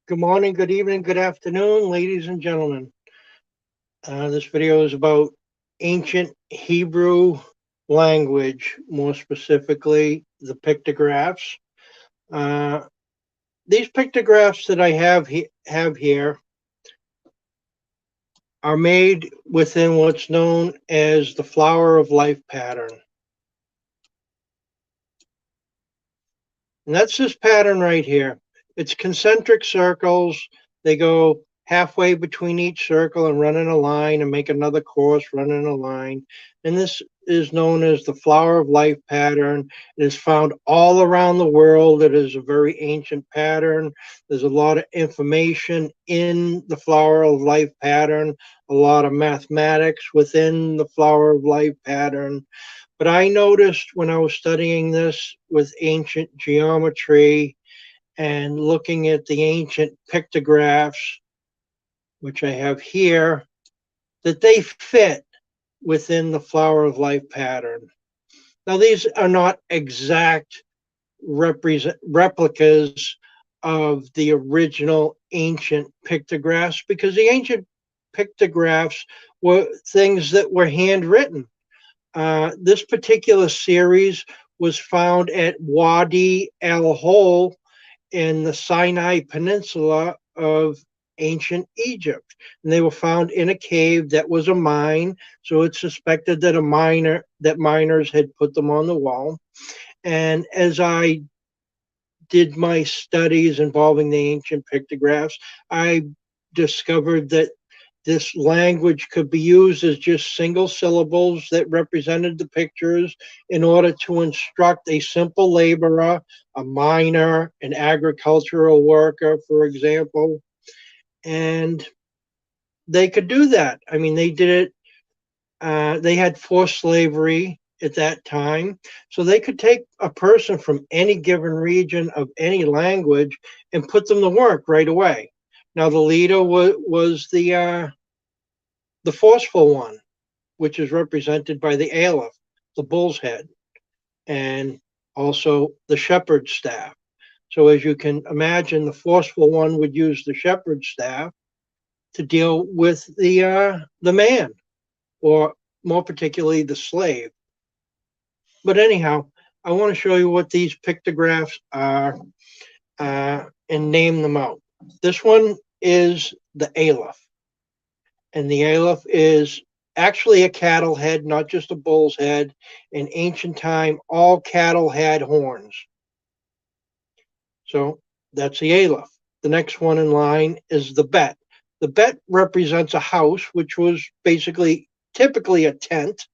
Good morning, good evening, good afternoon, ladies and gentlemen. This video is about ancient Hebrew language, more specifically the pictographs. Uh, these pictographs that I have here are made within what's known as the flower of life pattern. And that's this pattern right here. It's concentric circles. They go halfway between each circle and run in a line and make another course, run in a line. And this is known as the flower of life pattern. It is found all around the world. It is a very ancient pattern. There's a lot of information in the flower of life pattern, a lot of mathematics within the flower of life pattern. But I noticed when I was studying this with ancient geometry and looking at the ancient pictographs, which I have here, that they fit within the flower of life pattern. Now, these are not exact replicas of the original ancient pictographs because the ancient pictographs were things that were handwritten. This particular series was found at Wadi al Hol in the Sinai Peninsula of ancient Egypt. And they were found in a cave that was a mine. So it's suspected that miners had put them on the wall. And as I did my studies involving the ancient pictographs, I discovered that this language could be used as just single syllables that represented the pictures in order to instruct a simple laborer, a miner, an agricultural worker, for example. And they could do that. I mean, they did it. They had forced slavery at that time. So they could take a person from any given region of any language and put them to work right away. Now, the leader was the forceful one, which is represented by the aleph, the bull's head, and also the shepherd's staff. So as you can imagine, the forceful one would use the shepherd's staff to deal with the man, or more particularly the slave. But anyhow, I want to show you what these pictographs are and name them out. This one is the aleph, and the aleph is actually a cattle head, not just a bull's head. In ancient time, all cattle had horns. So that's the aleph. The next one in line is the bet. The bet represents a house, which was basically typically a tent,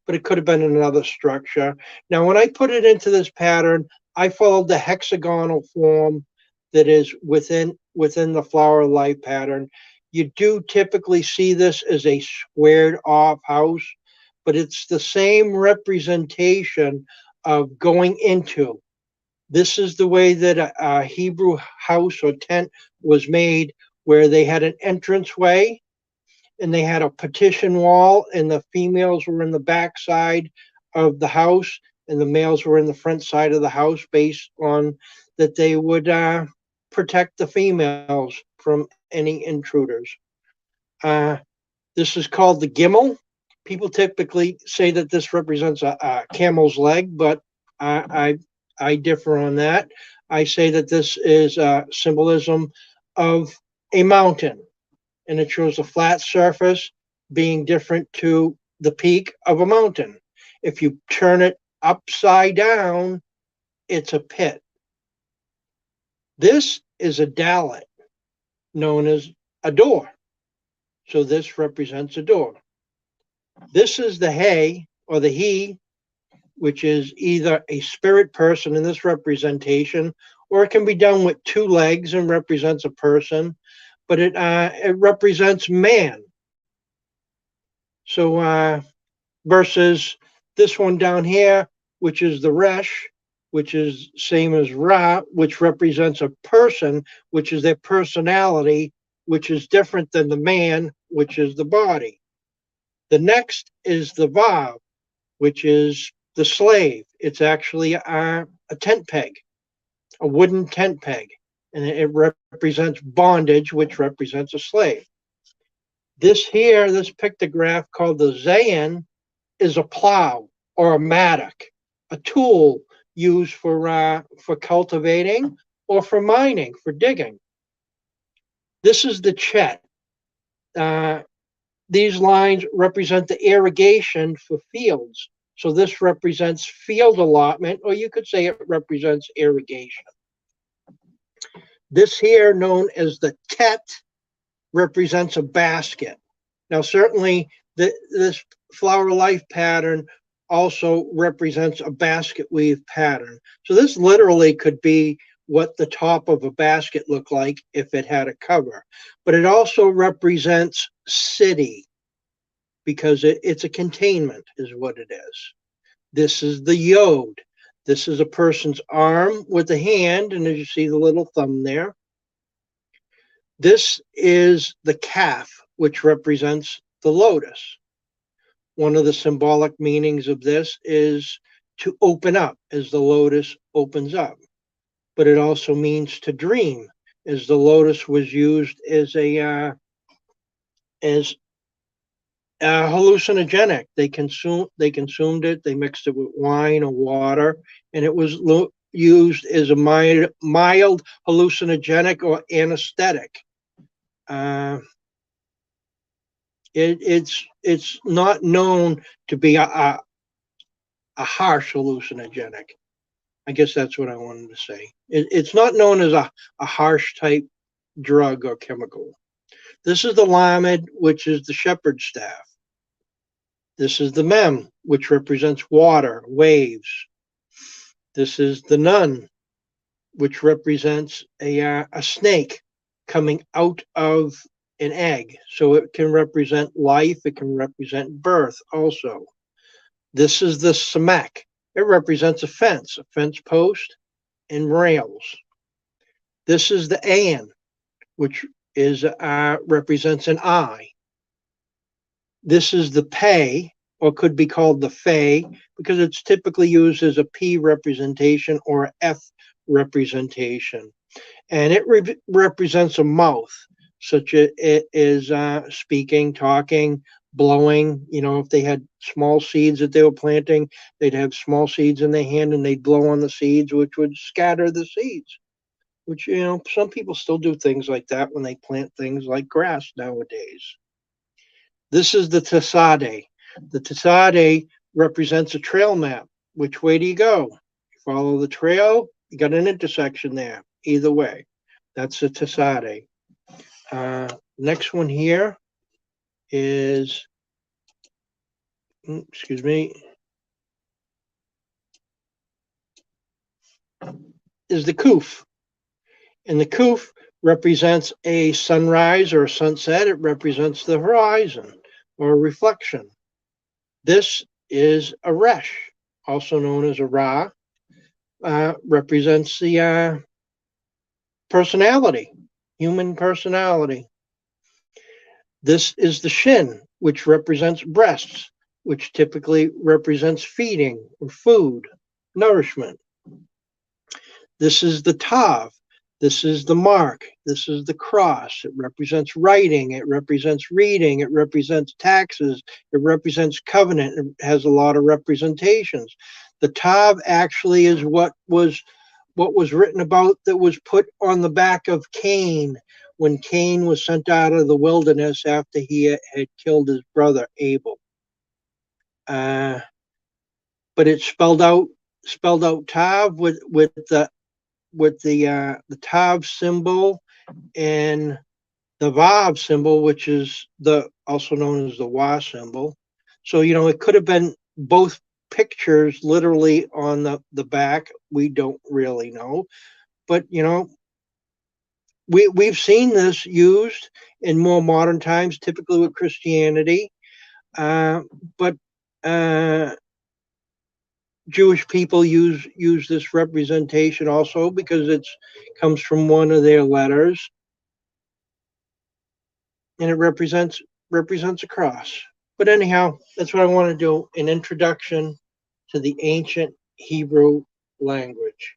but it could have been another structure. Now, when I put it into this pattern, I followed the hexagonal form that is within the flower of life pattern. You do typically see this as a squared off house, but it's the same representation of going into. This is the way that a Hebrew house or tent was made, where they had an entranceway and they had a partition wall, and the females were in the back side of the house, and the males were in the front side of the house, based on that they would protect the females from any intruders. Uh, this is called the gimel. People typically say that this represents a camel's leg, but I, I differ on that. I say that this is a symbolism of a mountain, and it shows a flat surface being different to the peak of a mountain. If you turn it upside down, it's a pit. This is a dalet, known as a door. So this represents a door. This is the hay or the he, which is either a spirit person in this representation, or it can be done with two legs and represents a person, but it represents man. So versus this one down here, which is the resh, which is same as ra, which represents a person, which is their personality, which is different than the man, which is the body. The next is the vav, which is the slave. It's actually a tent peg, a wooden tent peg. and it represents bondage, which represents a slave. This here, this pictograph called the Zayin, is a plow or a mattock, a tool used for cultivating or for mining, for digging. This is the Chet. These lines represent the irrigation for fields. So this represents field allotment, or you could say it represents irrigation. This here, known as the Tet, represents a basket. Now, certainly, this flower life pattern also represents a basket weave pattern. So this literally could be what the top of a basket looked like if it had a cover. But it also represents city, because it's a containment is what it is. This is the yod. This is a person's arm with a hand, and as you see the little thumb there. This is the kaf, which represents the lotus. One of the symbolic meanings of this is to open up, as the lotus opens up. But it also means to dream, as the lotus was used as a hallucinogenic. They consumed it. They mixed it with wine or water, and it was used as a mild hallucinogenic or anesthetic. It's not known to be a harsh hallucinogenic. I guess that's what I wanted to say. It's not known as a harsh type drug or chemical. This is the lamed, which is the shepherd's staff. This is the mem, which represents water, waves. This is the nun, which represents a snake coming out of an egg. So it can represent life. It can represent birth also. This is the samek. It represents a fence post, and rails. This is the ayin, which is represents an eye. This is the pei, or could be called the fei, because it's typically used as a P representation or F representation. And it represents a mouth, such as it is speaking, talking, blowing. You know, if they had small seeds that they were planting, they'd have small seeds in their hand and they'd blow on the seeds, which would scatter the seeds. Which, you know, some people still do things like that when they plant things like grass nowadays. This is the Tesade. The Tesade represents a trail map. Which way do you go? You follow the trail, you got an intersection there. Either way, that's the Tesade. Next one here is, excuse me, is the Kuf. And the Kuf represents a sunrise or a sunset. It represents the horizon or a reflection. This is a Resh, also known as a Ra, represents the personality, human personality. This is the Shin, which represents breasts, which typically represents feeding or food, nourishment. This is the Tav. This is the mark. This is the cross. It represents writing. It represents reading. It represents taxes. It represents covenant. It has a lot of representations. The Tav actually is what was written about, that was put on the back of Cain when Cain was sent out of the wilderness after he had killed his brother Abel. But it's spelled out Tav with the Tav symbol and the Vav symbol, which is also known as the Wa symbol. So, you know, it could have been both pictures literally on the back. We don't really know. But, you know, we've seen this used in more modern times, typically with Christianity. But Jewish people use this representation also because it comes from one of their letters, and it represents a cross. But anyhow, that's what I want to do, an introduction to the ancient Hebrew language.